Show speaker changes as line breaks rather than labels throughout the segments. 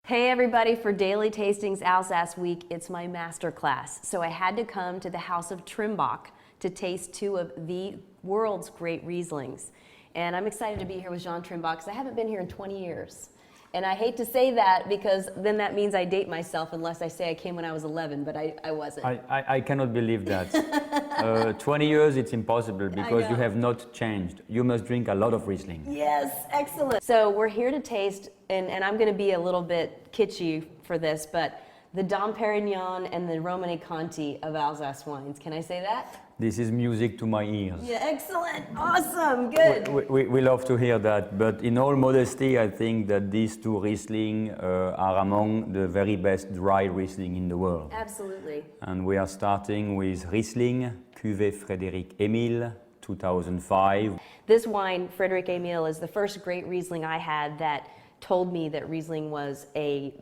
Hey everybody, for Daily Tastings Alsace Week, it's my master class. So I had to come to the house of Trimbach to taste two of the world's great Rieslings. And I'm excited to be here with Jean Trimbach because I haven't been here in 20 years. And I hate to say that because then that means I date myself unless I say I came when I was 11, but I wasn't.
I cannot believe that. 20 years, it's impossible because you have not changed. You must drink a lot of Riesling.
Yes, excellent. So we're here to taste, and I'm going to be a little bit kitschy for this, but the Dom Perignon and the Romanée Conti of Alsace wines. Can I say that?
This is music to my ears.
Yeah, excellent. Awesome. Good.
We love to hear that, but in all modesty, I think that these two Riesling are among the very best dry Riesling in the world.
Absolutely.
And we are starting with Riesling, Cuvée Frédéric Emil, 2005.
This wine, Frédéric Emil, is the first great Riesling I had that told me that Riesling was a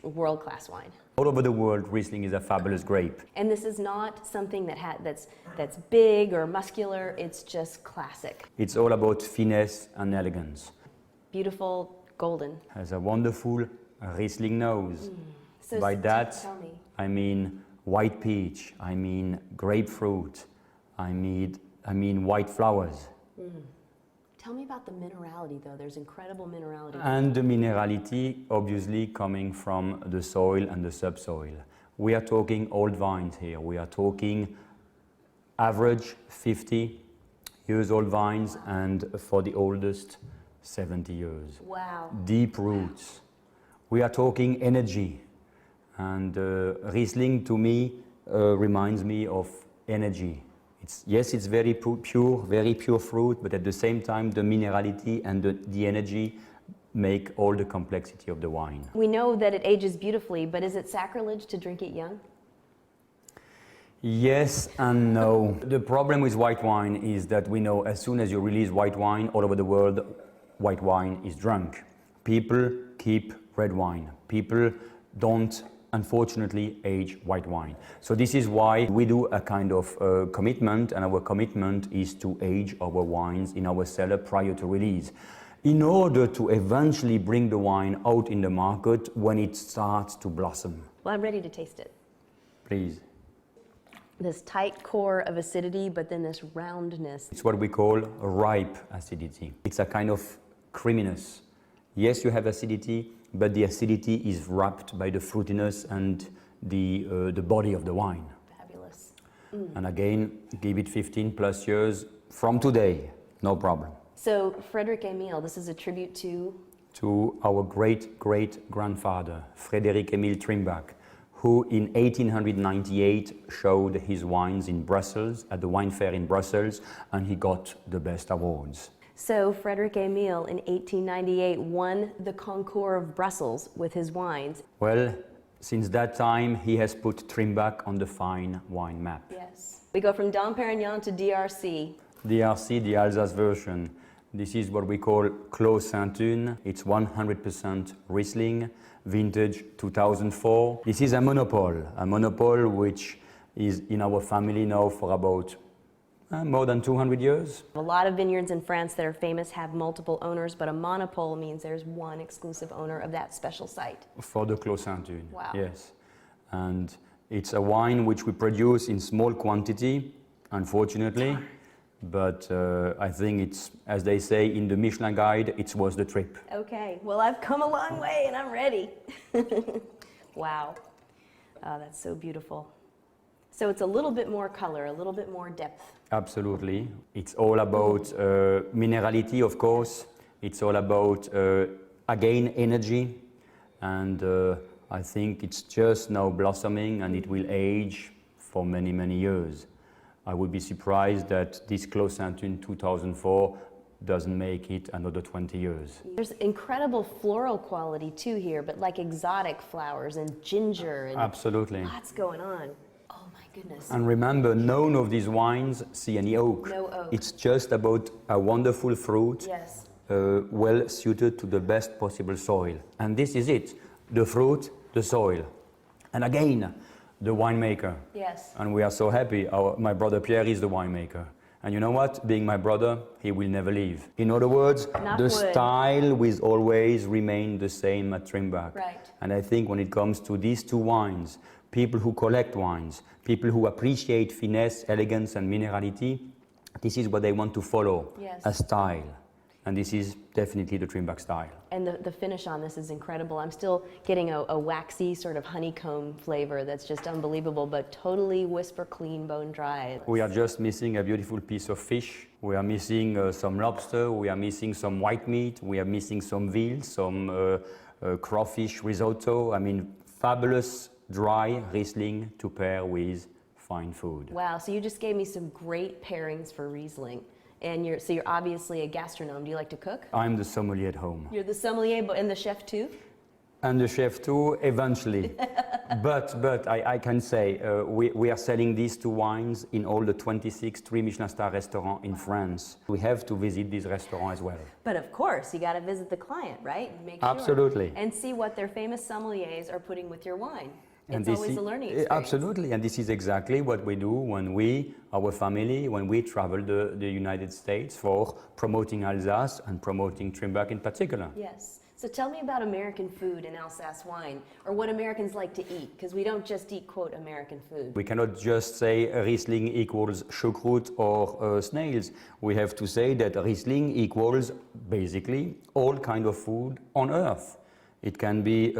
world-class wine.
All over the world, Riesling is a fabulous grape.
And this is not something that's big or muscular, it's just classic.
It's all about finesse and elegance.
Beautiful, golden.
Has a wonderful Riesling nose.
So
By that,
tell me.
I mean white peach, I mean grapefruit, I mean white flowers.
Tell me about the minerality though, there's incredible minerality.
And the minerality obviously coming from the soil and the subsoil. We are talking old vines here. We are talking average 50 years old vines, and for the oldest 70 years.
Wow.
Deep roots. We are talking energy, and Riesling to me reminds me of energy. Yes, it's very pure fruit, but at the same time the minerality and the energy make all the complexity of the wine.
We know that it ages beautifully, but is it sacrilege to drink it young?
Yes and no. The problem with white wine is that we know as soon as you release white wine all over the world, white wine is drunk. People keep red wine. People don't, unfortunately, age white wine. So this is why we do a kind of commitment, and our commitment is to age our wines in our cellar prior to release, in order to eventually bring the wine out in the market when it starts to blossom.
Well, I'm ready to taste it.
Please.
This tight core of acidity, but then this roundness.
It's what we call ripe acidity. It's a kind of creaminess. Yes, you have acidity, but the acidity is wrapped by the fruitiness and the body of the wine.
Fabulous.
And again, give it 15 plus years from today, no problem.
So, Frédéric Emil, this is a tribute to?
To our great-great-grandfather, Frédéric Emil Trimbach, who in 1898 showed his wines in Brussels, at the wine fair in Brussels, and he got the best awards.
So Frédéric Emil in 1898 won the Concours of Brussels with his wines.
Well, since that time, he has put Trimbach on the fine wine map.
Yes. We go from Dom Perignon to DRC.
DRC, the Alsace version. This is what we call Clos Ste Hune. It's 100% Riesling, vintage 2004. This is a monopole which is in our family now for about more than 200 years.
A lot of vineyards in France that are famous have multiple owners, but a monopole means there's one exclusive owner of that special site.
For the Clos Ste Hune,
wow.
Yes. And it's a wine which we produce in small quantity, unfortunately, but I think it's, as they say in the Michelin guide, it's worth the trip.
Okay, well I've come a long way and I'm ready. Wow, oh, that's so beautiful. So it's a little bit more color, a little bit more depth.
Absolutely. It's all about minerality, of course. It's all about, again, energy. And I think it's just now blossoming and it will age for many, many years. I would be surprised that this Clos Ste Hune 2004 doesn't make it another 20 years.
There's incredible floral quality too here, but like exotic flowers and ginger and
absolutely.
Lots going on. Oh my goodness.
And remember, none of these wines see any oak.
No oak.
It's just about a wonderful fruit,
yes.
Well suited to the best possible soil. And this is it, the fruit, the soil. And again, the winemaker.
Yes.
And we are so happy. My brother Pierre is the winemaker. And you know what? Being my brother, he will never leave. In other words,
Knock
the
wood.
style will always remain the same at Trimbach.
Right.
And I think when it comes to these two wines, people who collect wines, people who appreciate finesse, elegance, and minerality, this is what they want to follow,
Yes.
a style. And this is definitely the Trimbach style.
And the finish on this is incredible. I'm still getting a waxy sort of honeycomb flavor that's just unbelievable, but totally whisper clean, bone dry.
We are just missing a beautiful piece of fish. We are missing some lobster. We are missing some white meat. We are missing some veal, some crawfish risotto. I mean, fabulous dry Riesling to pair with fine food.
Wow, so you just gave me some great pairings for Riesling. And you're obviously a gastronome. Do you like to cook?
I'm the sommelier at home.
You're the sommelier and the chef too?
And the chef too, eventually. but I can say we are selling these two wines in all the 26 3 Michelin star restaurants in France. We have to visit these restaurants as well.
But of course, you got to visit the client, right? Make sure.
Absolutely.
And see what their famous sommeliers are putting with your wine.
And
It's
this
always
is-
a learning experience.
Absolutely, and this is exactly what we do when we, our family, when we travel the United States for promoting Alsace and promoting Trimbach in particular.
Yes. So tell me about American food and Alsace wine, or what Americans like to eat, because we don't just eat, quote, American food.
We cannot just say Riesling equals choucroute or snails. We have to say that Riesling equals basically all kind of food on earth. It can be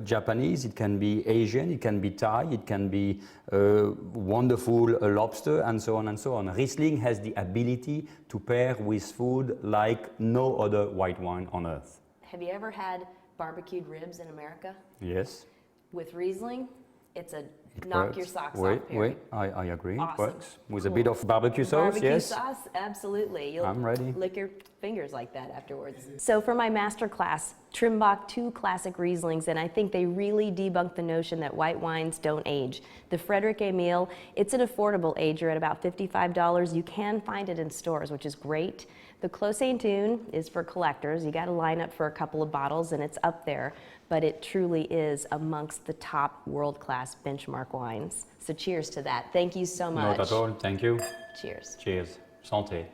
Japanese, it can be Asian, it can be Thai, it can be wonderful lobster, and so on and so on. Riesling has the ability to pair with food like no other white wine on earth.
Have you ever had barbecued ribs in America?
Yes.
With Riesling, it's a
It
knock
works.
your socks
Oui,
off pairing.
oui, I agree.
Awesome.
It works. With
Cool.
a bit of barbecue sauce,
Barbecue
yes.
sauce, absolutely. You'll
I'm ready.
lick your fingers like that afterwards. So for my master class, Trimbach 2 classic Rieslings, and I think they really debunk the notion that white wines don't age. The Frédéric Emil, it's an affordable ager at about $55. You can find it in stores, which is great. The Clos Ste Hune is for collectors. You got to line up for a couple of bottles, and it's up there. But it truly is amongst the top world-class benchmark wines. So cheers to that. Thank you so much.
Not at all. Thank you.
Cheers.
Cheers. Santé.